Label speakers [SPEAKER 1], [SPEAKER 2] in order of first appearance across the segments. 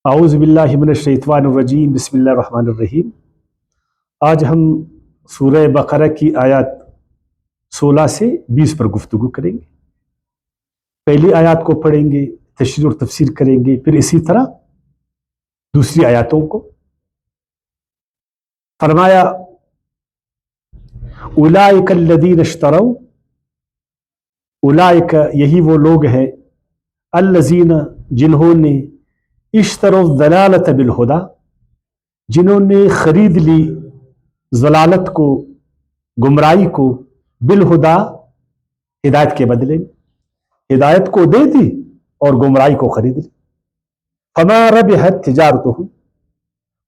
[SPEAKER 1] اعوذ باللہ من الشیطان الرجیم بسم اللہ الرحمن الرحیم۔ آج ہم سورہ بقرہ کی آیات 16 سے 20 پر گفتگو کریں گے۔ پہلی آیات کو پڑھیں گے، تشریح اور تفسیر کریں گے، پھر اسی طرح دوسری آیاتوں کو۔ فرمایا اولئک الذین اشتروا، اولئک یہی وہ لوگ ہیں، الذین جنہوں نے اشتروا الضلالۃ بالہدی، جنہوں نے خرید لی ضلالت کو، گمراہی کو، بالہدی ہدایت کے بدلے میں، ہدایت کو دے دی اور گمراہی کو خرید لی۔ فما ربحت تجارتہم،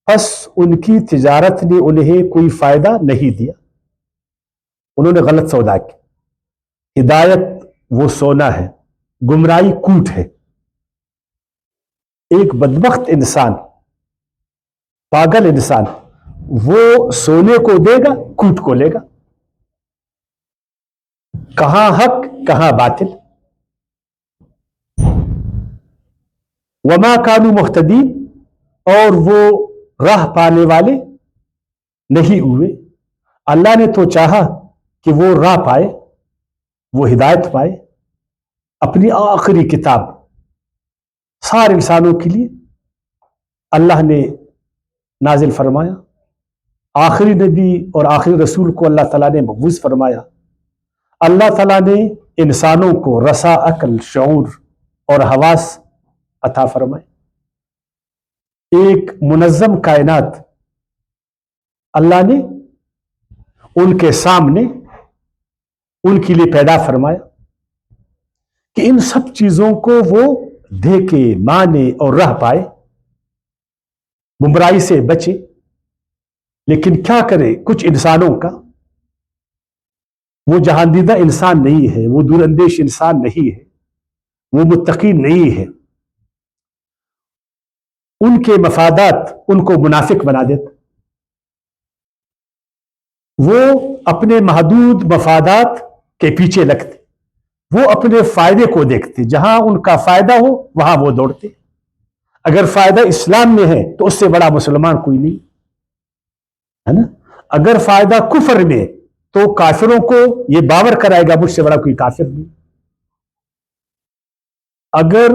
[SPEAKER 1] پس ان کی تجارت نے انہیں کوئی فائدہ نہیں دیا، انہوں نے غلط سودا کی۔ ہدایت وہ سونا ہے، گمراہی کوٹ ہے۔ ایک بدبخت انسان، پاگل انسان، وہ سونے کو دے گا، کوٹ کو لے گا، کہاں حق کہاں باطل۔ وما کانوا مہتدین، اور وہ راہ پانے والے نہیں ہوئے۔ اللہ نے تو چاہا کہ وہ راہ پائے، وہ ہدایت پائے۔ اپنی آخری کتاب سارے انسانوں کے لیے اللہ نے نازل فرمایا، آخری نبی اور آخری رسول کو اللہ تعالیٰ نے مبعوث فرمایا۔ اللہ تعالیٰ نے انسانوں کو رسا، عقل، شعور اور حواس عطا فرمائے۔ ایک منظم کائنات اللہ نے ان کے سامنے ان کے لیے پیدا فرمایا کہ ان سب چیزوں کو وہ دیکھے، مانے اور راہ پائے، گمراہی سے بچے۔ لیکن کیا کرے کچھ انسانوں کا، وہ جہاندیدہ انسان نہیں ہے، وہ دور اندیش انسان نہیں ہے، وہ متقی نہیں ہے، ان کے مفادات ان کو منافق بنا دیتا۔ وہ اپنے محدود مفادات کے پیچھے لگتے، وہ اپنے فائدے کو دیکھتے، جہاں ان کا فائدہ ہو وہاں وہ دوڑتے۔ اگر فائدہ اسلام میں ہے تو اس سے بڑا مسلمان کوئی نہیں ہے نا۔ اگر فائدہ کفر میں تو کافروں کو یہ باور کرائے گا مجھ سے بڑا کوئی کافر نہیں۔ اگر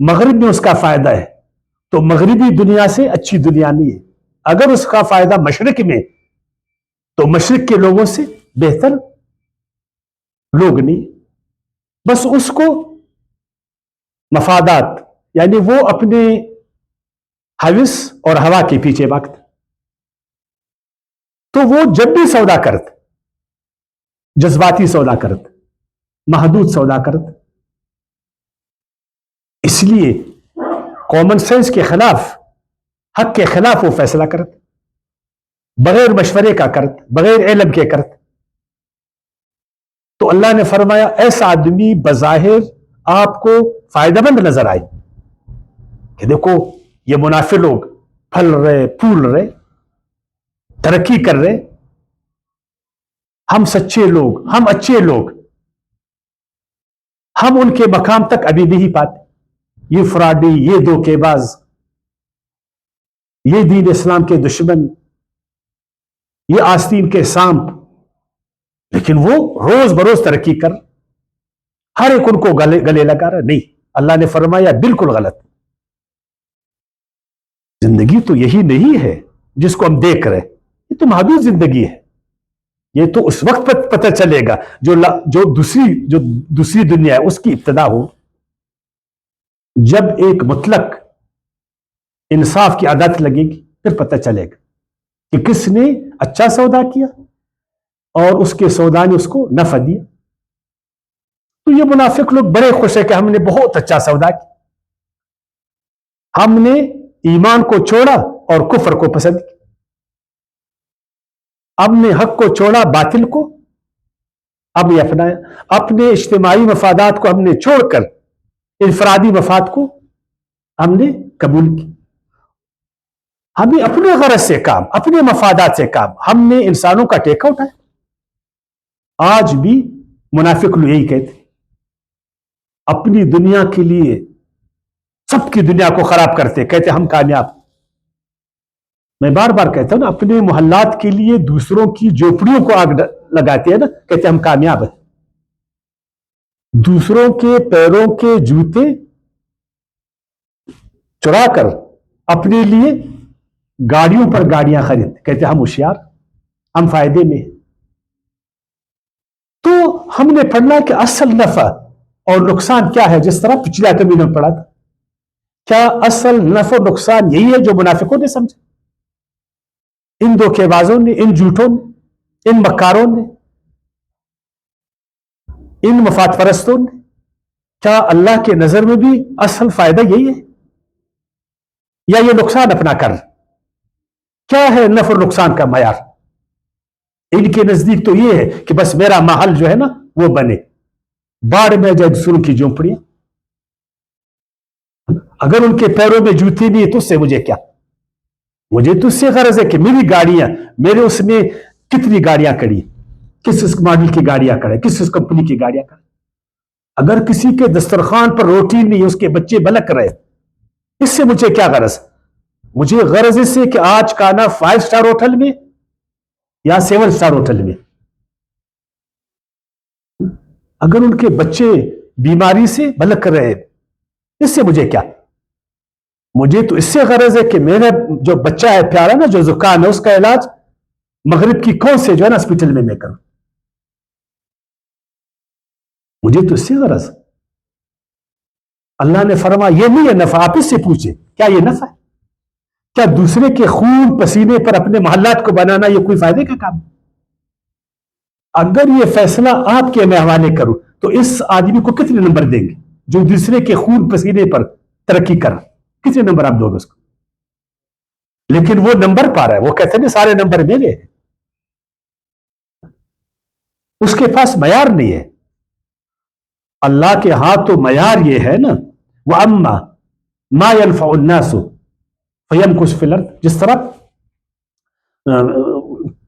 [SPEAKER 1] مغرب میں اس کا فائدہ ہے تو مغربی دنیا سے اچھی دنیا نہیں ہے۔ اگر اس کا فائدہ مشرق میں تو مشرق کے لوگوں سے بہتر لوگ نہیں۔ بس اس کو مفادات، یعنی وہ اپنے حوث اور ہوا کے پیچھے بھاگتا۔ تو وہ جب بھی سودا کرتے، جذباتی سودا کرتے، محدود سودا کرتے، اس لیے کامن سینس کے خلاف، حق کے خلاف وہ فیصلہ کرتے، بغیر مشورے کا کرتے، بغیر علم کے کرتے۔ تو اللہ نے فرمایا ایسا آدمی بظاہر آپ کو فائدہ مند نظر آئے کہ دیکھو یہ منافع لوگ پھل رہے، پھول رہے، ترقی کر رہے، ہم سچے لوگ، ہم اچھے لوگ، ہم ان کے مقام تک ابھی نہیں پاتے۔ یہ فراڈی، یہ دھوکے باز، یہ دین اسلام کے دشمن، یہ آستین کے سانپ، لیکن وہ روز بروز ترقی کر، ہر ایک ان کو گلے لگا رہا۔ نہیں، اللہ نے فرمایا بالکل غلط۔ زندگی تو یہی نہیں ہے جس کو ہم دیکھ رہے، یہ تو محدود زندگی ہے۔ یہ تو اس وقت پتہ چلے گا جو دوسری دنیا ہے اس کی ابتدا ہو، جب ایک مطلق انصاف کی عادت لگے گی، پھر پتہ چلے گا کہ کس نے اچھا سودا کیا اور اس کے سودا نے اس کو نفع دیا۔ تو یہ منافق لوگ بڑے خوش ہیں کہ ہم نے بہت اچھا سودا کیا، ہم نے ایمان کو چھوڑا اور کفر کو پسند کیا، ہم نے حق کو چھوڑا، باطل کو اب یہ اپنایا، اپنے اجتماعی مفادات کو ہم نے چھوڑ کر انفرادی مفاد کو ہم نے قبول کی۔ ہمیں اپنے غرض سے کام، اپنے مفادات سے کام، ہم نے انسانوں کا ٹیکہ اٹھایا۔ آج بھی منافق لوگ یہی کہتے، اپنی دنیا کے لیے سب کی دنیا کو خراب کرتے، کہتے ہم کامیاب۔ میں بار بار کہتا ہوں نا، اپنے محلات کے لیے دوسروں کی جھوپڑیوں کو آگ لگاتے ہیں نا، کہتے ہم کامیاب ہیں۔ دوسروں کے پیروں کے جوتے چرا کر اپنے لیے گاڑیوں پر گاڑیاں خرید، کہتے ہم ہوشیار، ہم فائدے میں۔ تو ہم نے پڑھنا کہ اصل نفع اور نقصان کیا ہے، جس طرح پچھلا کبھی نے پڑھا تھا۔ کیا اصل نفع و نقصان یہی ہے جو منافقوں نے سمجھا، ان دھوکے بازوں نے، ان جھوٹوں نے، ان مکاروں نے، ان مفاد پرستوں نے؟ کیا اللہ کے نظر میں بھی اصل فائدہ یہی ہے، یا یہ نقصان اپنا کر؟ کیا ہے نفع اور نقصان کا معیار؟ ان کے نزدیک تو یہ ہے کہ بس میرا محل جو ہے نا وہ بنے، باڑ میں جائے دوسروں کی جھونپڑیاں۔ اگر ان کے پیروں میں جوتے نہیں ہے تو اس سے مجھے کیا؟ مجھے تو اس سے غرض ہے کہ میری گاڑیاں، میرے اس میں کتنی گاڑیاں کڑی، کس ماڈل کی گاڑیاں کڑے، کس کمپنی کی گاڑیاں کڑے۔ اگر کسی کے دسترخوان پر روٹی نہیں، اس کے بچے بلک رہے، اس سے مجھے کیا غرض؟ مجھے غرض اس سے کہ آج کھانا 5 اسٹار ہوٹل میں یا 7 اسٹار ہوٹل میں۔ اگر ان کے بچے بیماری سے بلک رہے، اس سے مجھے کیا؟ مجھے تو اس سے غرض ہے کہ میرا جو بچہ ہے پیارا نا، جو زکام ہے، اس کا علاج مغرب کی کون سے جو ہے نا ہاسپٹل میں کروں۔ مجھے تو اس سے غرض۔ اللہ نے فرمایا یہ نہیں ہے نفع، آپ اس سے پوچھیں کیا یہ نفع ہے؟ کیا دوسرے کے خون پسینے پر اپنے محلات کو بنانا یہ کوئی فائدے کا کام؟ اگر یہ فیصلہ آپ کے میں حوالے کروں تو اس آدمی کو کتنے نمبر دیں گے جو دوسرے کے خون پسینے پر ترقی کر؟ کتنے نمبر آپ دو گے اس کو؟ لیکن وہ نمبر پا رہا ہے، وہ کہتے ہیں سارے نمبر میرے ہیں۔ اس کے پاس معیار نہیں ہے۔ اللہ کے ہاں تو معیار یہ ہے نا، وَأَمَّا مَا يَنْفَعُ النَّاسُ فَيَمْكُثُ فِي الْأَرْضِ، جس طرح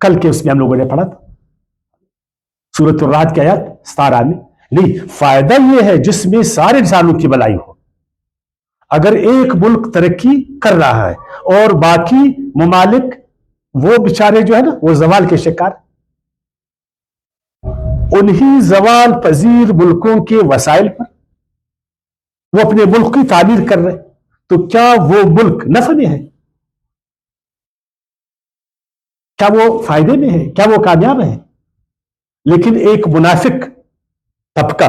[SPEAKER 1] کل کے اس میں ہم لوگوں نے پڑھا تھا سورۃ الرعد کی آیات 17 میں۔ نہیں، فائدہ یہ ہے جس میں سارے انسانوں کی بھلائی ہو۔ اگر ایک ملک ترقی کر رہا ہے اور باقی ممالک وہ بیچارے جو ہے نا وہ زوال کے شکار، انہی زوال پذیر ملکوں کے وسائل پر وہ اپنے ملک کی تعمیر کر رہے، تو کیا وہ ملک نفع میں ہے؟ کیا وہ فائدے میں ہے؟ کیا وہ کامیاب ہے؟ لیکن ایک منافق طبقہ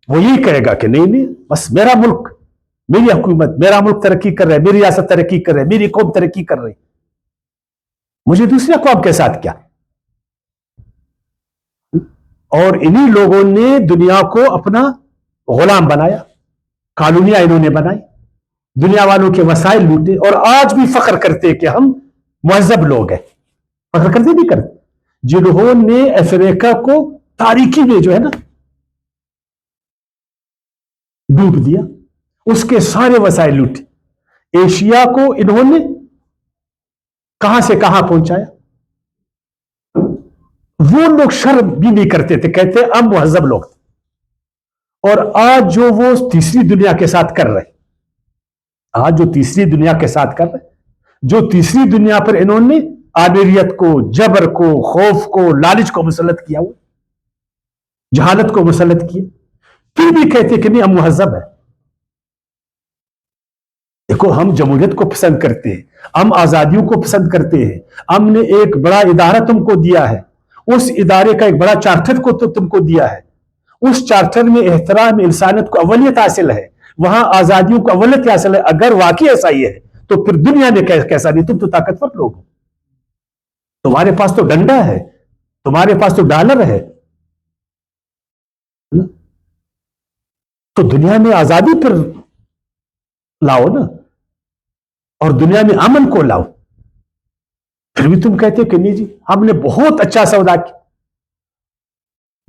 [SPEAKER 1] وہ یہی کہے گا کہ نہیں بس میرا ملک، میری حکومت، میرا ملک ترقی کر رہا ہے، میری ریاست ترقی کر رہی ہے، میری قوم ترقی کر رہی، مجھے دوسری قوم کے ساتھ کیا؟ اور انہی لوگوں نے دنیا کو اپنا غلام بنایا، کالونیاں انہوں نے بنائی، دنیا والوں کے وسائل لوٹے، اور آج بھی فخر کرتے کہ ہم مہذب لوگ ہیں۔ فخر کرتے نہیں کرتے؟ جنہوں نے افریقہ کو تاریکی میں جو ہے نا ڈوب دیا، اس کے سارے وسائل لوٹے، ایشیا کو انہوں نے کہاں سے کہاں پہنچایا۔ وہ لوگ شرم بھی نہیں کرتے تھے، کہتے ہم مہذب لوگ تھے۔ اور آج جو وہ تیسری دنیا کے ساتھ کر رہے، آج جو تیسری دنیا کے ساتھ کر رہے، جو تیسری دنیا پر انہوں نے آمیریت کو، جبر کو، خوف کو، لالچ کو مسلط کیا، ہوا جہالت کو مسلط کیا، پھر بھی کہتے کہ نہیں ہم مہذب ہیں۔ دیکھو، ہم جمہوریت کو پسند کرتے ہیں، ہم آزادیوں کو پسند کرتے ہیں، ہم نے ایک بڑا ادارہ تم کو دیا ہے، اس ادارے کا ایک بڑا چارٹر کو تم کو دیا ہے، اس چارٹر میں احترام انسانیت کو اولت حاصل ہے، وہاں آزادیوں کو اولت حاصل ہے۔ اگر واقعی ایسا ہی ہے تو پھر دنیا میں کیسا نہیں؟ تم تو طاقتور لوگ ہو، تمہارے پاس تو ڈنڈا ہے، تمہارے پاس تو ڈالر ہے، تو دنیا میں آزادی پھر لاؤ نا، اور دنیا میں امن کو لاؤ۔ پھر بھی تم کہتے کہ نہیں جی ہم نے بہت اچھا سودا کیا۔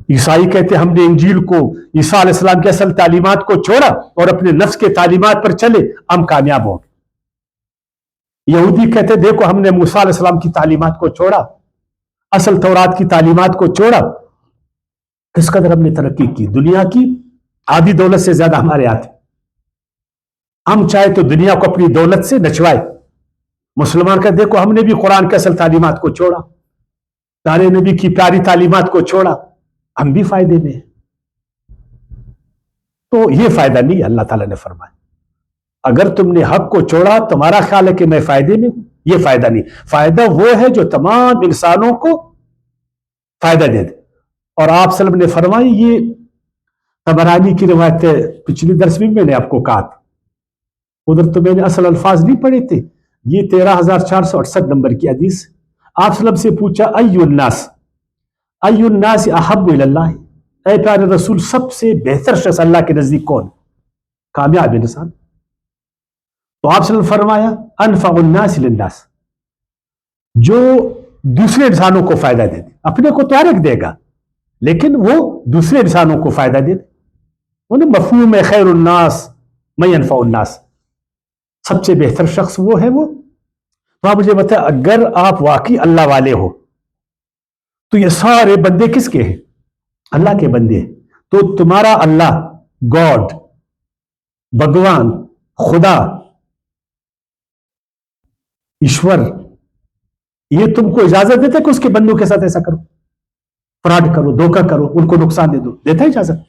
[SPEAKER 1] عیسائی کہتے ہم نے انجیل کو، عیسیٰ علیہ السلام کی اصل تعلیمات کو چھوڑا اور اپنے نفس کے تعلیمات پر چلے، ہم کامیاب ہو گئے۔ یہودی کہتے دیکھو ہم نے موسیٰ علیہ السلام کی تعلیمات کو چھوڑا، اصل تورات کی تعلیمات کو چھوڑا، کس قدر ہم نے ترقی کی، دنیا کی آدھی دولت سے زیادہ ہمارے ہاتھ۔ ہم چاہے تو دنیا کو اپنی دولت سے نچوائے. مسلمان کا دیکھو ہم نے بھی قرآن کے اصل تعلیمات کو چھوڑا, پیارے نبی کی پیاری تعلیمات کو چھوڑا, ہم بھی فائدے میں ہیں. تو یہ فائدہ نہیں. اللہ تعالیٰ نے فرمایا اگر تم نے حق کو چھوڑا تمہارا خیال ہے کہ میں فائدے میں ہوں, یہ فائدہ نہیں. فائدہ وہ ہے جو تمام انسانوں کو فائدہ دے دے. اور آپ صلی اللہ علیہ وسلم نے فرمائی, یہ طبرانی کی روایت ہے, پچھلی درس میں نے آپ کو کہا تھا, ادھر تو میں نے اصل الفاظ نہیں پڑھے تھے. یہ 13,468 نمبر کی حدیث. آپ صلی اللہ علیہ وسلم سے پوچھا ای الناس احب الی اللہ, اے پیارے رسول سب سے بہتر شخص اللہ کے نزدیک کون؟ کامیاب انسان. تو آپ صلی اللہ علیہ وسلم فرمایا انفع الناس للناس, جو دوسرے انسانوں کو فائدہ دے دے. اپنے کو تو ہر ایک دے گا لیکن وہ دوسرے انسانوں کو فائدہ دے دے. انہیں مفہوم ہے خیر الناس من ينفع الناس, سب سے بہتر شخص وہ ہے وہ. تو آپ مجھے بتائیں اگر آپ واقعی اللہ والے ہو تو یہ سارے بندے کس کے ہیں؟ اللہ کے بندے ہیں. تو تمہارا اللہ, گاڈ, بھگوان, خدا, ایشور, یہ تم کو اجازت دیتا ہے کہ اس کے بندوں کے ساتھ ایسا کرو, فراڈ کرو, دھوکہ کرو, ان کو نقصان دے دو؟ دیتا ہے اجازت؟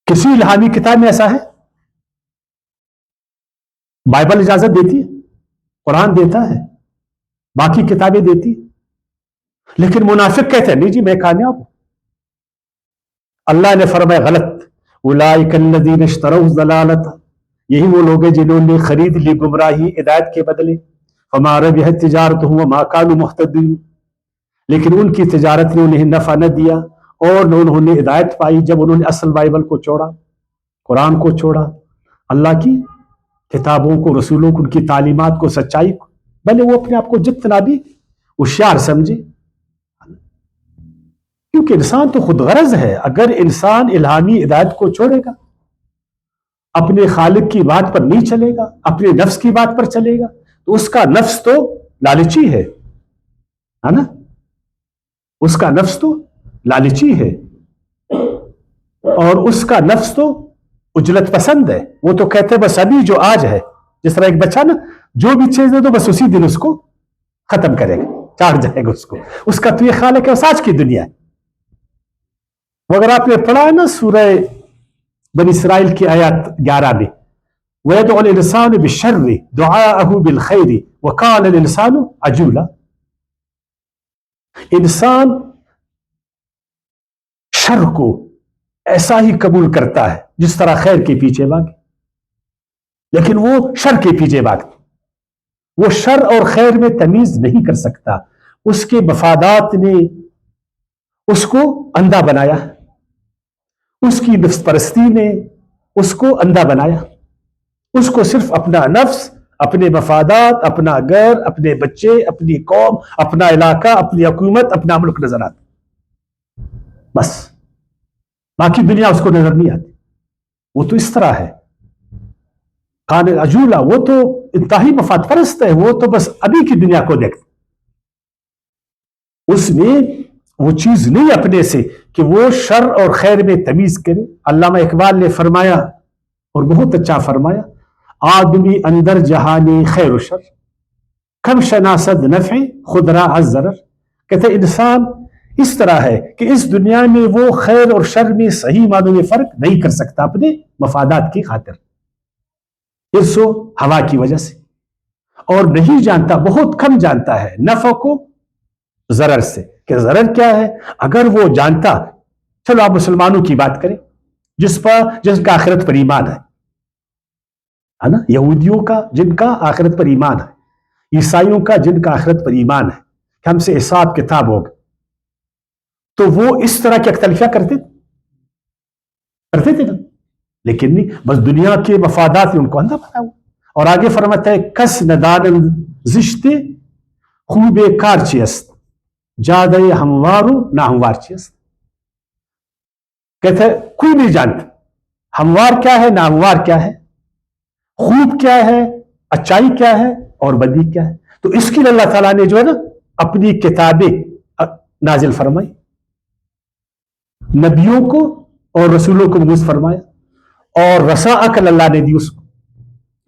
[SPEAKER 1] کسی الہامی کتاب میں ایسا ہے؟ بائبل اجازت دیتی ہے, قرآن دیتا ہے, باقی کتابیں دیتی. لیکن منافق کہتے ہیں نہیں جی میں کامیاب ہوں. اللہ نے فرمایا غلط. اولئک الذین اشتروا الضلالۃ, یہی وہ لوگ ہیں جنہوں نے خرید لی گمراہی ہدایت کے بدلے. فما ربحت تجارتہم وما کانوا مہتدین, لیکن ان کی تجارت نے انہیں نفع نہ دیا اور نہ انہوں نے ہدایت پائی جب انہوں نے اصل بائبل کو چھوڑا, قرآن کو چھوڑا, اللہ کی کتابوں کو, رسولوں کو, ان کی تعلیمات کو, سچائی کو. بھلے وہ اپنے آپ کو جتنا بھی ہوشیار سمجھے, کیونکہ انسان تو خود غرض ہے. اگر انسان الہامی ہدایت کو چھوڑے گا, اپنے خالق کی بات پر نہیں چلے گا, اپنے نفس کی بات پر چلے گا, تو اس کا نفس تو لالچی ہے نا, اس کا نفس تو لالچی ہے اور اس کا نفس تو اجلت پسند ہے. وہ تو کہتے ہیں بس ابھی جو آج ہے, جس طرح ایک بچہ نا جو بھی چیز دے دو بس اسی دن اس کو ختم کرے گا, چاٹ جائے گا اس کو. اس کا تو یہ خیال ہے کہ آج کی دنیا ہے. مگر آپ نے پڑھا ہے نا سورہ بنی اسرائیل کی آیات 11 میں, وَيَدْعُ الْإِنسَانُ بِالشَّرِّ دُعَاءَهُ بِالْخَيْرِ وَكَانَ الْإِنسَانُ عَجُولًا. انسان شر کو ایسا ہی قبول کرتا ہے جس طرح خیر کے پیچھے بھاگے, لیکن وہ شر کے پیچھے بھاگتا. وہ شر اور خیر میں تمیز نہیں کر سکتا. اس کے مفادات نے اس کو اندھا بنایا, اس کی نفس پرستی نے اس کو اندھا بنایا. اس کو صرف اپنا نفس, اپنے مفادات, اپنا گھر, اپنے بچے, اپنی قوم, اپنا علاقہ, اپنی حکومت, اپنا ملک نظر آتا, بس باقی دنیا اس کو نظر نہیں آتی. وہ تو اس طرح ہے کان عجولا, وہ تو انتہائی مفاد پرست ہے. وہ تو بس ابھی کی دنیا کو دیکھتا, اس میں وہ چیز نہیں اپنے سے کہ وہ شر اور خیر میں تمیز کرے. علامہ اقبال نے فرمایا اور بہت اچھا فرمایا, آدمی اندر جہانی خیر و شر کم شناسد نفع خود را از ضرر. کہتے انسان اس طرح ہے کہ اس دنیا میں وہ خیر اور شر میں صحیح معنوں میں فرق نہیں کر سکتا اپنے مفادات کی خاطر, ارس و ہوا کی وجہ سے, اور نہیں جانتا, بہت کم جانتا ہے نفع کو ضرر سے کہ ضرر کیا ہے. اگر وہ جانتا, چلو آپ مسلمانوں کی بات کریں جس کا آخرت پر ایمان ہے نا, یہودیوں کا جن کا آخرت پر ایمان ہے, عیسائیوں کا جن کا آخرت پر ایمان ہے کہ ہم سے حساب کتاب ہوگا, تو وہ اس طرح کی اختلافیاں کرتے تھے نا, لیکن نہیں, بس دنیا کے مفادات نے ان کو اندھا بنا ہوا. اور آگے فرماتا ہے کس ندان زشت خوب کار چیست جادہ ہموارو نہ ہموار چیست. کہتے ہیں کوئی نہیں جانتا ہموار کیا ہے, نہ ہموار کیا ہے, خوب کیا ہے, اچائی کیا ہے, اور بدی کیا ہے. تو اس کے لیے اللہ تعالیٰ نے جو ہے نا اپنی کتابیں نازل فرمائی, نبیوں کو اور رسولوں کو مبعوث فرمایا, اور رسا عقل اللہ نے دی اس کو،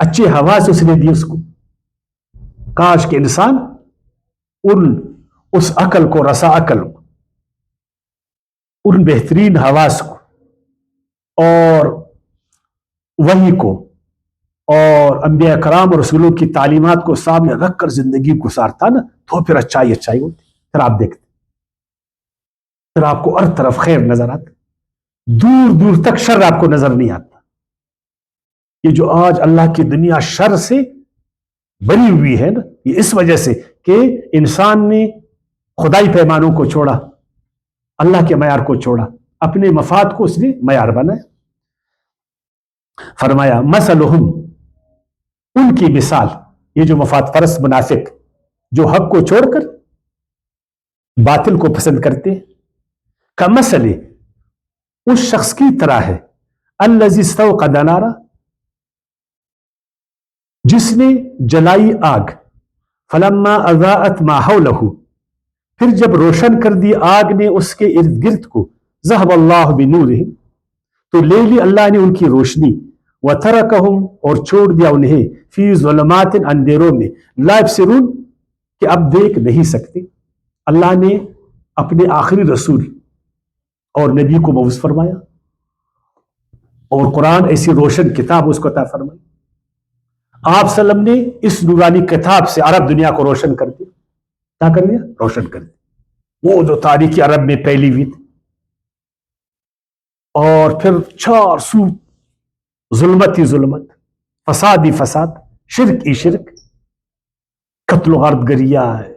[SPEAKER 1] اچھے حواس اس نے دی اس کو. کاش کہ انسان اس عقل کو، رسا عقل کو، ان بہترین حواس کو اور وحی کو اور انبیاء کرام اور رسولوں کی تعلیمات کو سامنے رکھ کر زندگی گزارتا نا، تو پھر اچھائی ہوتی. پھر آپ دیکھتے، پھر آپ کو ہر طرف خیر نظر آتا، دور دور تک شر آپ کو نظر نہیں آتا. یہ جو آج اللہ کی دنیا شر سے بری ہوئی ہے نا، یہ اس وجہ سے کہ انسان نے خدائی پیمانوں کو چھوڑا، اللہ کے معیار کو چھوڑا، اپنے مفاد کو اس نے معیار بنایا. فرمایا مثلہم، ان کی مثال، یہ جو مفاد پرست منافق جو حق کو چھوڑ کر باطل کو پسند کرتے، کمثل، اس شخص کی طرح ہے، الذی استوقد نارا، جس نے جلائی آگ، فلما اضاءت ما حولہ، پھر جب روشن کر دی آگ نے اس کے ارد گرد کو، ذہب اللہ بنورہم، تو لے لی اللہ نے ان کی روشنی، وترکہم، اور چھوڑ دیا انہیں، فی ظلمات، اندھیروں میں، لا یبصرون، کہ اب دیکھ نہیں سکتے. اللہ نے اپنے آخری رسول اور نبی کو مبعوث فرمایا اور قرآن ایسی روشن کتاب اس کو عطا فرمائی. آپ صلی اللہ علیہ وسلم نے اس نورانی کتاب سے عرب دنیا کو روشن کر دیا. کیا کر دیا؟ روشن کر دیا. وہ جو تاریخی عرب میں پھیلی ہوئی تھی، اور پھر چار سو ظلمت ہی ظلمت، فساد ہی فساد، شرک ہی شرک، قتل و غارت گریہ ہے،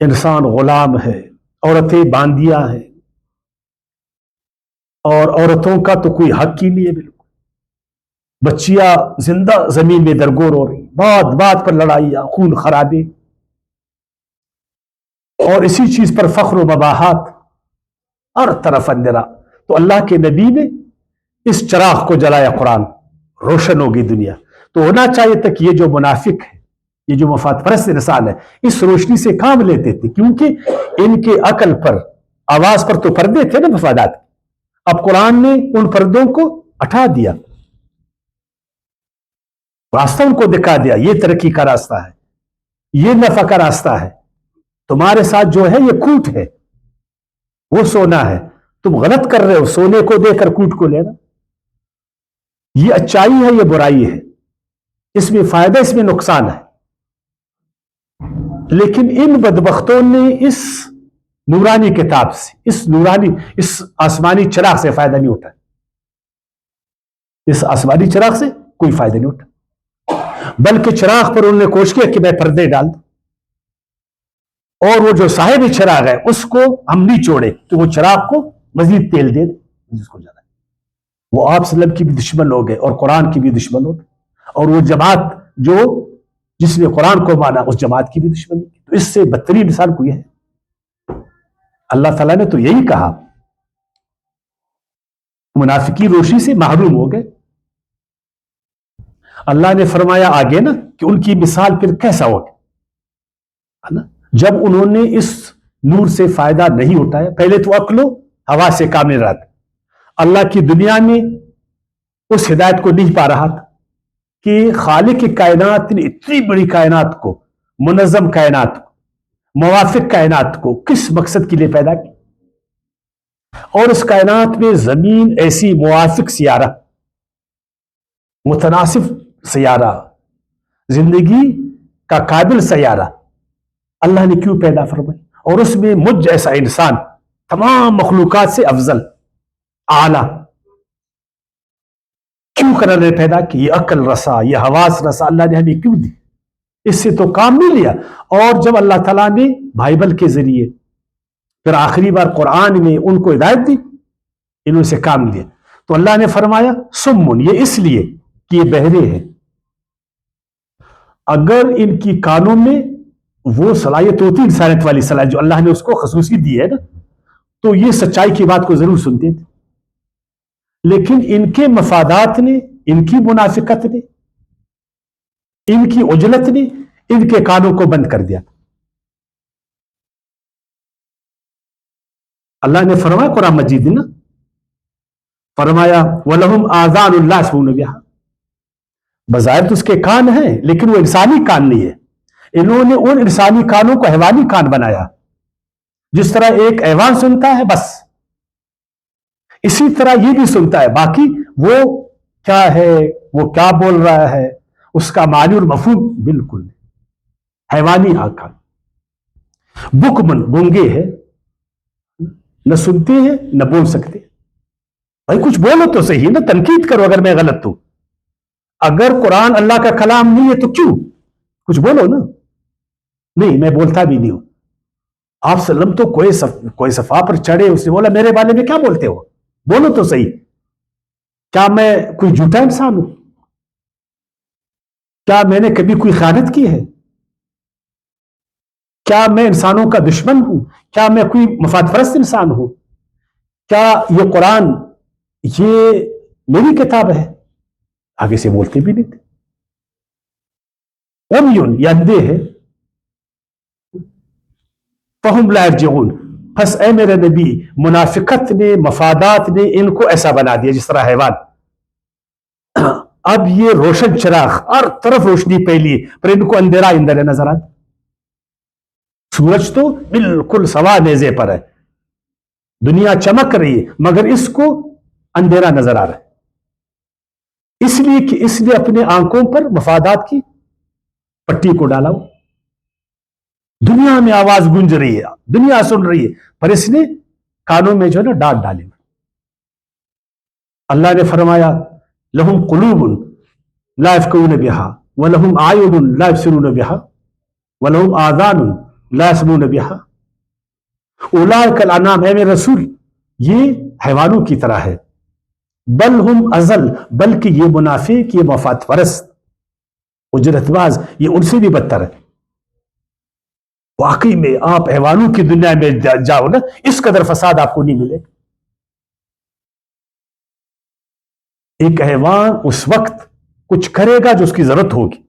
[SPEAKER 1] انسان غلام ہے، عورتیں باندیاں ہیں، اور عورتوں کا تو کوئی حق ہی نہیں ہے بالکل. بچیاں زندہ زمین میں درگور ہو رہی، بات بات پر لڑائیاں، خون خرابے، اور اسی چیز پر فخر و مباحات، ہر طرف اندھیرا. تو اللہ کے نبی نے اس چراغ کو جلایا، قرآن، روشن ہوگی دنیا. تو ہونا چاہیے تھا کہ یہ جو منافق ہے، یہ جو مفاد پرست انسان ہے، اس روشنی سے کام لیتے تھے، کیونکہ ان کے عقل پر، آواز پر تو پردے تھے نا مفادات. اب قرآن نے ان پردوں کو ہٹا دیا، راستہ ان کو دکھا دیا، یہ ترقی کا راستہ ہے، یہ نفع کا راستہ ہے. تمہارے ساتھ جو ہے یہ کوٹ ہے، وہ سونا ہے، تم غلط کر رہے ہو، سونے کو دے کر کوٹ کو لینا. یہ اچائی ہے، یہ برائی ہے، اس میں فائدہ، اس میں نقصان ہے. لیکن ان بدبختوں نے اس نورانی کتاب سے، اس آسمانی چراغ سے فائدہ نہیں اٹھا. اس آسمانی چراغ سے کوئی فائدہ نہیں اٹھا، بلکہ چراغ پر انہوں نے کوشش کیا کہ میں پردے ڈال دوں، اور وہ جو صاحب چراغ ہے اس کو ہم نہیں چھوڑے تو وہ چراغ کو مزید تیل دے جس کو جانا ہے. وہ آپ صلی اللہ علیہ وسلم کی بھی دشمن ہو گئے اور قرآن کی بھی دشمن ہو گئے، اور وہ جماعت جس نے قرآن کو مانا اس جماعت کی بھی دشمنی. تو اس سے بدترین انسان کوئی ہے؟ اللہ تعالیٰ نے تو یہی کہا، منافقی روشنی سے محروم ہو گئے. اللہ نے فرمایا آگے نا کہ ان کی مثال پھر کیسا ہوگا، جب انہوں نے اس نور سے فائدہ نہیں اٹھایا. پہلے تو عقل و ہوا سے کام نہیں رہا تھا، اللہ کی دنیا میں اس ہدایت کو نہیں پا رہا تھا کہ خالق کائنات نے اتنی بڑی کائنات کو، منظم کائنات کو، موافق کائنات کو کس مقصد کے لیے پیدا کی، اور اس کائنات میں زمین ایسی موافق سیارہ، متناسب سیارہ، زندگی کا قابل سیارہ اللہ نے کیوں پیدا فرمائی، اور اس میں مجھ جیسا انسان تمام مخلوقات سے افضل، اعلیٰ کیوں کر اللہ نے پیدا کی. یہ عقل رسا، یہ حواس رسا اللہ نے ہمیں کیوں دی؟ اس سے تو کام نہیں لیا. اور جب اللہ تعالیٰ نے بائبل کے ذریعے پھر آخری بار قرآن میں ان کو ہدایت دی، انہوں سے کام لیا. تو اللہ نے فرمایا سمن، یہ اس لیے کہ یہ بہرے ہیں. اگر ان کی کانوں میں وہ صلاحیت ہوتی، انسانیت والی صلاحیت جو اللہ نے اس کو خصوصی دی ہے نا، تو یہ سچائی کی بات کو ضرور سنتے تھے. لیکن ان کے مفادات نے، ان کی منافقت نے، ان کی عجلت نے ان کے کانوں کو بند کر دیا. اللہ نے فرمایا قرآن مجید نا، فرمایا وَلَهُمْ آذَانٌ لَا يَسْمَعُونَ بِهَا، بظاہر تو اس کے کان ہیں لیکن وہ انسانی کان نہیں ہے. انہوں نے ان انسانی کانوں کو حیوانی کان بنایا. جس طرح ایک حیوان سنتا ہے بس اسی طرح یہ بھی سنتا ہے، باقی وہ کیا ہے، وہ کیا بول رہا ہے، اس کا معنی اور مفہوم بالکل نہیں. حیوانی کان. بکمن گونگے ہے، نہ سنتے ہیں نہ بول سکتے. بھائی کچھ بولو تو صحیح نا، تنقید کرو اگر میں غلط ہوں. اگر قرآن اللہ کا کلام نہیں ہے تو کیوں کچھ بولو نا. نہیں میں بولتا بھی نہیں ہوں. آپ سلم تو کوئی صفحہ پر چڑھے، اس نے بولا میرے بارے میں کیا بولتے ہو، بولو تو صحیح. کیا میں کوئی جھوٹا انسان ہوں؟ کیا میں نے کبھی کوئی خیانت کی ہے؟ کیا میں انسانوں کا دشمن ہوں؟ کیا میں کوئی مفاد پرست انسان ہوں؟ کیا یہ قرآن یہ میری کتاب ہے؟ آگے سے بولتے بھی نہیں تھے. یہ اندھے ہے. فہم لا یرجعون، پس اے میرے نبی منافقت نے مفادات نے ان کو ایسا بنا دیا جس طرح حیوان. اب یہ روشن چراغ ہر طرف روشنی پھیلی پر ان کو اندھیرا اندر نظر آتا. سورج تو بالکل سوا نیزے پر ہے، دنیا چمک رہی ہے مگر اس کو اندھیرا نظر آ رہا ہے. اس لیے کہ اس نے اپنے آنکھوں پر مفادات کی پٹی کو ڈالا ہو. دنیا میں آواز گونج رہی ہے، دنیا سن رہی ہے، پر اس نے کانوں میں جو ہے نا ڈانٹ ڈالے. اللہ نے فرمایا لہم قلوب لا یفقہون بہا ولہم اعین لا یبصرون بہا ولہم آذان لا یسمعون بہا اولئک الانعام، اے میرے رسول یہ حیوانوں کی طرح ہے. بل ہم ازل، بلکہ یہ منافق، یہ مفاد پرست اجرت باز، یہ ان سے بھی بدتر ہے. واقعی میں آپ حیوانوں کی دنیا میں جاؤ نا، اس قدر فساد آپ کو نہیں ملے. ایک حیوان اس وقت کچھ کرے گا جو اس کی ضرورت ہوگی.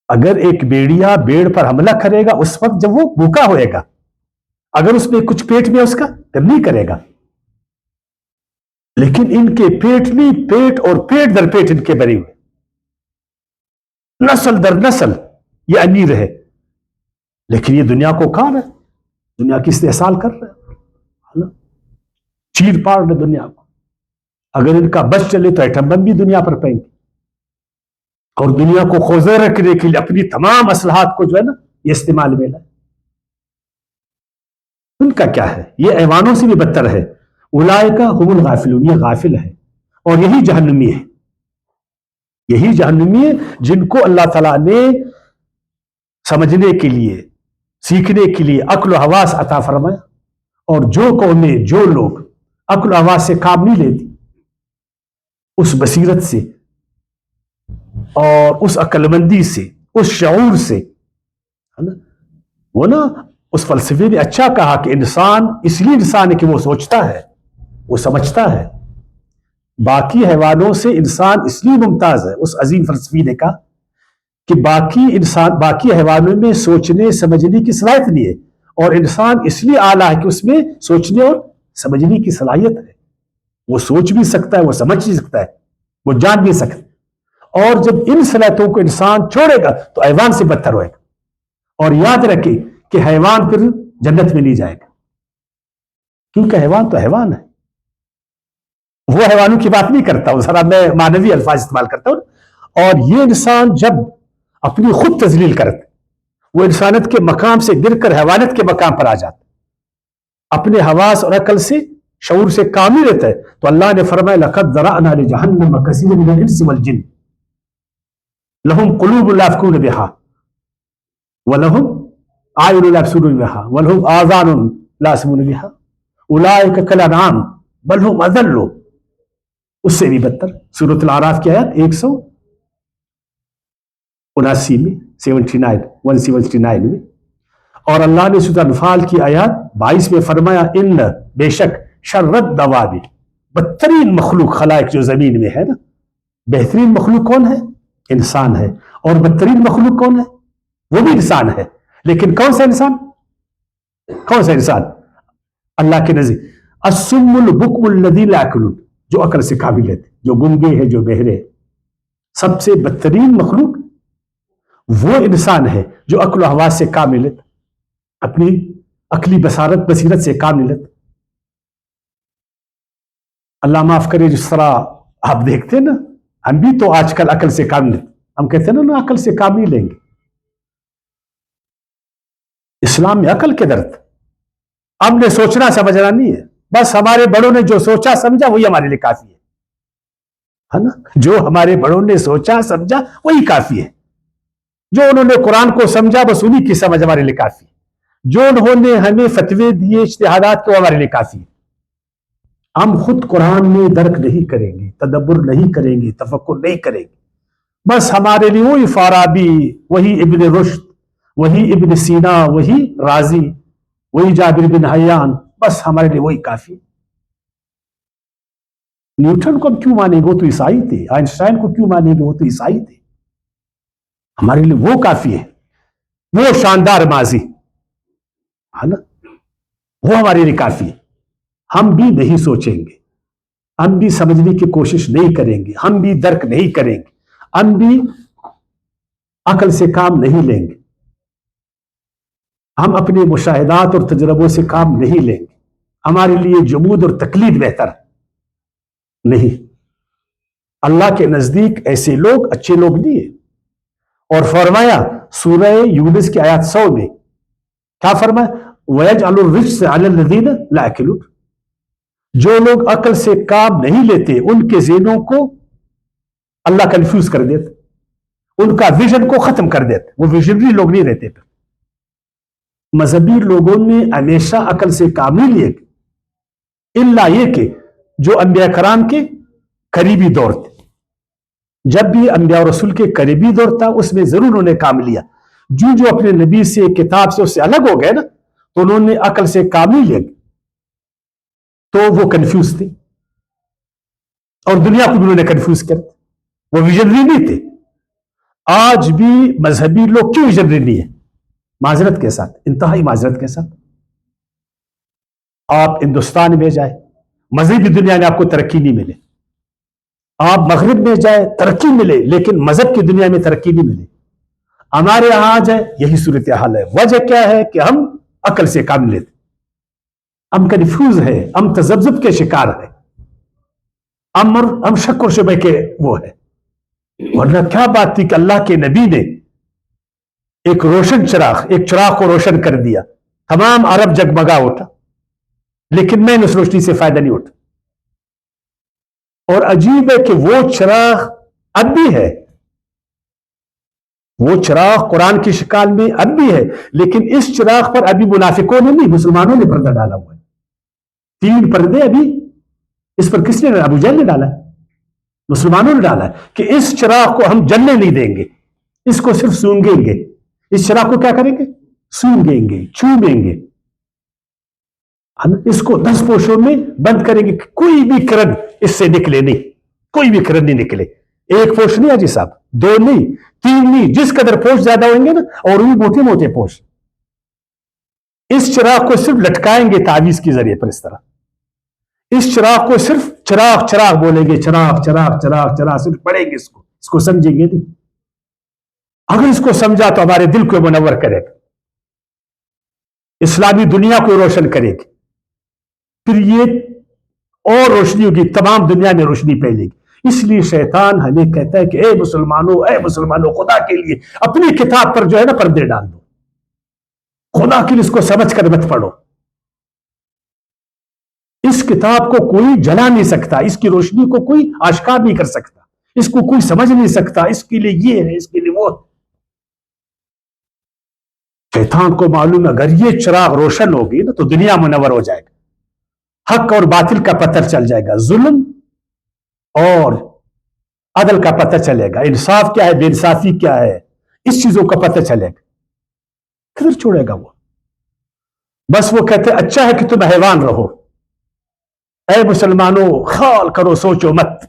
[SPEAKER 1] اگر ایک بیڑیا بیڑ پر حملہ کرے گا اس وقت جب وہ بھوکا ہوئے گا، اگر اس میں کچھ پیٹ میں اس کا تو نہیں کرے گا. لیکن ان کے پیٹ میں پیٹ اور پیٹ در پیٹ ان کے بھرے ہوئے، نسل در نسل یہ امیر ہے، لیکن یہ دنیا کو کھا رہا ہے، دنیا کی استحصال کر رہا ہے، چیر پاڑ رہے دنیا کو. اگر ان کا بس چلے تو ایٹم بم بھی دنیا پر پائیں گے، اور دنیا کو خوزے رکھنے کے لیے اپنی تمام اصلاحات کو جو ہے نا یہ استعمال میں لائے. ان کا کیا ہے، یہ ایوانوں سے بھی بدتر ہے. اولئک هم الغافلون، یہ غافل ہے اور یہی جہنمی ہے. یہی جہنمی ہے جن کو اللہ تعالیٰ نے سمجھنے کے لیے سیکھنے کے لیے عقل و حواس عطا فرمایا. اور جو قومیں جو لوگ عقل و حواس سے کام نہیں لیتی، اس بصیرت سے اور اس عقل مندی سے اس شعور سے، وہ نا اس فلسفے نے اچھا کہا کہ انسان اس لیے انسان ہے کہ وہ سوچتا ہے، وہ سمجھتا ہے. باقی حیوانوں سے انسان اس لیے ممتاز ہے، اس عظیم فلسفی نے کہا کہ باقی حیوانوں میں سوچنے سمجھنے کی صلاحیت نہیں ہے، اور انسان اس لیے اعلیٰ ہے کہ اس میں سوچنے اور سمجھنے کی صلاحیت ہے. وہ سوچ بھی سکتا ہے، وہ سمجھ بھی سکتا ہے، وہ جان بھی سکتا ہے. اور جب ان صلاحیتوں کو انسان چھوڑے گا تو حیوان سے بدتر ہوئے گا. اور یاد رکھے کہ حیوان پھر جنت میں نہیں جائے گا، کیونکہ حیوان تو حیوان ہے. وہ حیوانوں کی بات نہیں کرتا ہوں، ذرا میں معنوی الفاظ استعمال کرتا ہوں. اور یہ انسان جب اپنی خود تذلیل کرتا، وہ انسانیت کے مقام سے گر کر حیوانیت کے مقام پر آ جاتا، اپنے حواس اور عقل سے شعور سے کام نہیں لیتا ہے. تو اللہ نے فرمایا لقد ذرأنا لجہنم کثیرا من الانس والجن لهم قلوب لا يفقهون بها ولهم اعین لا يبصرون بها ولهم آذان لا يسمعون بها اولئک کالانعام بل هم اضل. اس سے بھی بدتر. سورۃ الاعراف کی آیت 179 میں 179 میں. اور اللہ نے سورۃ انفال کی آیات 22 میں فرمایا ان بے شک شرت دواب، بدترین مخلوق خلائق جو زمین میں ہے نا، بہترین مخلوق کون ہے؟ انسان ہے. اور بدترین مخلوق کون ہے؟ وہ بھی انسان ہے. لیکن کون سا انسان؟ کون سا انسان اللہ کے نزدیک؟ السم البکم الذی لا یعقلون، جو عقل سے کامل ہے، جو گنگے ہیں، جو بہرے ہیں۔ سب سے بدترین مخلوق وہ انسان ہے جو عقل و حواس سے کامل ہے، اپنی عقلی بصیرت سے کامل ہے۔ اللہ معاف کرے، جس طرح آپ دیکھتے ہیں نا، ہم بھی تو آج کل عقل سے کام لیں، ہم کہتے ہیں نا عقل سے کام نہیں لیں گے۔ اسلام میں عقل کے درد، ہم نے سوچنا سمجھنا نہیں ہے، بس ہمارے بڑوں نے جو سوچا سمجھا وہی ہمارے لیے کافی ہے نا؟ جو ہمارے بڑوں نے سوچا سمجھا وہی کافی ہے، جو انہوں نے قرآن کو سمجھا بس انہی کی سمجھ ہمارے لیے کافی ہے، جو انہوں نے ہمیں فتوے دیے اجتہادات کو ہمارے لیے کافی ہے۔ ہم خود قرآن میں درک نہیں کریں گے، تدبر نہیں کریں گے، تفکر نہیں کریں گے، بس ہمارے لیے وہی فارابی، وہی ابن رشد، وہی ابن سینا، وہی رازی، وہی جابر بن حیان، بس ہمارے لیے وہی کافی ہے۔ نیوٹن کو ہم کیوں مانیں گے؟ وہ تو عیسائی تھے۔ آئنسٹائن کو کیوں مانیں گے؟ وہ تو عیسائی تھے۔ ہمارے لیے وہ کافی ہے، وہ شاندار ماضی ہے نا، وہ ہمارے لیے کافی ہے۔ ہم بھی نہیں سوچیں گے، ہم بھی سمجھنے کی کوشش نہیں کریں گے، ہم بھی درک نہیں کریں گے، ہم بھی عقل سے کام نہیں لیں گے، ہم اپنے مشاہدات اور تجربوں سے کام نہیں لیں گے۔ ہمارے لیے جمود اور تقلید بہتر نہیں۔ اللہ کے نزدیک ایسے لوگ اچھے لوگ نہیں ہیں۔ اور فرمایا سورہ یونس کی آیات 100 میں کیا فرمایا؟ وَيَجْعَلُ الرِّجْسَ عَلَى الَّذِينَ لَا يَعْقِلُونَ، جو لوگ عقل سے کام نہیں لیتے ان کے ذہنوں کو اللہ کنفیوز کر دیتا، ان کا ویژن کو ختم کر دیتا، وہ ویژنری لوگ نہیں رہتے۔ پھر مذہبی لوگوں نے ہمیشہ عقل سے کام نہیں لیے، الا یہ کہ جو انبیاء کرام کے قریبی دور تھے، جب بھی انبیاء اور رسول کے قریبی دور تھا اس میں ضرور انہوں نے کام لیا۔ جو اپنے نبی سے، کتاب سے، اس سے الگ ہو گئے نا، تو انہوں نے عقل سے کام نہیں لیا، تو وہ کنفیوز تھے اور دنیا کو بھی انہوں نے کنفیوز کر، وہ ویژنری نہیں تھے۔ آج بھی مذہبی لوگ کیوں ویژنری نہیں ہے؟ معذرت کے ساتھ، انتہائی معذرت کے ساتھ، آپ ہندوستان میں جائیں، مذہبی دنیا میں آپ کو ترقی نہیں ملے، آپ مغرب میں جائیں ترقی ملے، لیکن مذہب کی دنیا میں ترقی نہیں ملے۔ ہمارے یہاں آ جائے یہی صورتحال ہے۔ وجہ کیا ہے؟ کہ ہم عقل سے کام لیتے، ہم کنفیوز ہیں، ہم تذبذب کے شکار ہیں، ہم شک اور شبہ کے وہ ہے۔ ورنہ کیا بات تھی کہ اللہ کے نبی نے ایک روشن چراغ، ایک چراغ کو روشن کر دیا، تمام عرب جگمگا اٹھا، لیکن میں نے اس روشنی سے فائدہ نہیں اٹھا۔ اور عجیب ہے کہ وہ چراغ اب بھی ہے، وہ چراغ قرآن کی شکال میں اب بھی ہے، لیکن اس چراغ پر ابھی منافقوں نے نہیں، مسلمانوں نے پردہ ڈالا ہوا ہے۔ 3 پردے ابھی اس پر کس نے ڈالا؟ ابو جہل نے ڈالا ہے، مسلمانوں نے ڈالا ہے کہ اس چراغ کو ہم جلنے نہیں دیں گے، اس کو صرف سونگیں گے۔ اس چراغ کو کیا کریں گے؟ سونگیں گے، چومیں گے، ہم اس کو 10 پوشوں میں بند کریں گے، کوئی بھی کرن اس سے نکلے نہیں، کوئی بھی کرن نہیں نکلے۔ 1 پوش نہیں حاجی صاحب، 2 نہیں، 3 نہیں، جس قدر پوش زیادہ ہوئیں گے نا، اور بھی موٹے موٹے پوش، اس چراغ کو صرف لٹکائیں گے تعویذ کے ذریعے پر، اس طرح اس چراغ کو صرف چراغ چراغ بولیں گے، چراغ چراغ چراغ چراغ، صرف پڑھیں گے، اس کو سمجھیں گے نہیں۔ اگر اس کو سمجھا تو ہمارے دل کو منور کرے گا، اسلامی دنیا کو روشن کرے گی، پھر یہ اور روشنی ہوگی، تمام دنیا میں روشنی پھیلے گی۔ اس لیے شیطان ہمیں کہتا ہے کہ اے مسلمانوں خدا کے لیے اپنی کتاب پر جو ہے نا پردے ڈال دو، خدا کے لیے اس کو سمجھ کر مت پڑھو۔ اس کتاب کو کوئی جلا نہیں سکتا، اس کی روشنی کو کوئی آشکار نہیں کر سکتا، اس کو کوئی سمجھ نہیں سکتا، اس کے لیے یہ ہے، اس کے لیے وہ۔ شیطان کو معلوم ہے اگر یہ چراغ روشن ہوگی نا تو دنیا منور ہو جائے گا، حق اور باطل کا پتہ چل جائے گا، ظلم اور عدل کا پتہ چلے گا، انصاف کیا ہے، بے انصافی کیا ہے، اس چیزوں کا پتہ چلے گا۔ کدھر چھوڑے گا وہ؟ بس وہ کہتے ہیں اچھا ہے کہ تم حیوان رہو۔ اے مسلمانوں خیال کرو، سوچو مت،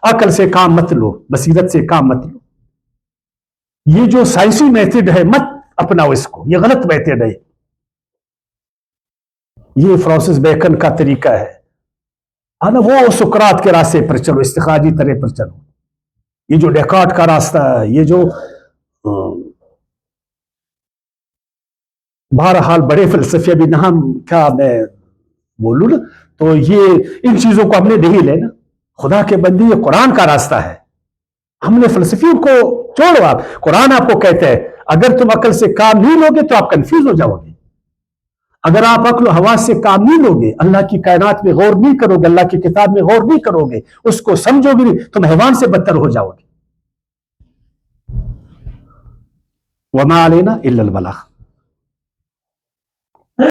[SPEAKER 1] عقل سے کام مت لو، بصیرت سے کام مت لو۔ یہ جو سائنسی میتھڈ ہے مت اپناؤ، اس کو، یہ غلط میتھڈ ہے۔ یہ فرانسس بیکن کا طریقہ ہے نا، وہ سقراط کے راستے پر چلو، استخراجی طرح پر چلو. یہ جو ڈیکارٹ کا راستہ ہے، یہ جو بہرحال بڑے فلسفے بھی نہ ہم کیا میں بولوں نا، تو یہ ان چیزوں کو ہم نے نہیں لینا. خدا کے بندے یہ قرآن کا راستہ ہے. ہم نے فلسفیوں کو چھوڑو. آپ قرآن آپ کو کہتے ہیں اگر تم عقل سے کام نہیں لوگے تو آپ کنفیوز ہو جاؤ گے. اگر آپ عقل و حواس سے کام نہیں لوگے، اللہ کی کائنات میں غور نہیں کرو گے، اللہ کی کتاب میں غور نہیں کرو گے، اس کو سمجھو گے نہیں، تم حیوان سے بدتر ہو جاؤ گے. وما علینا الا البلاغ.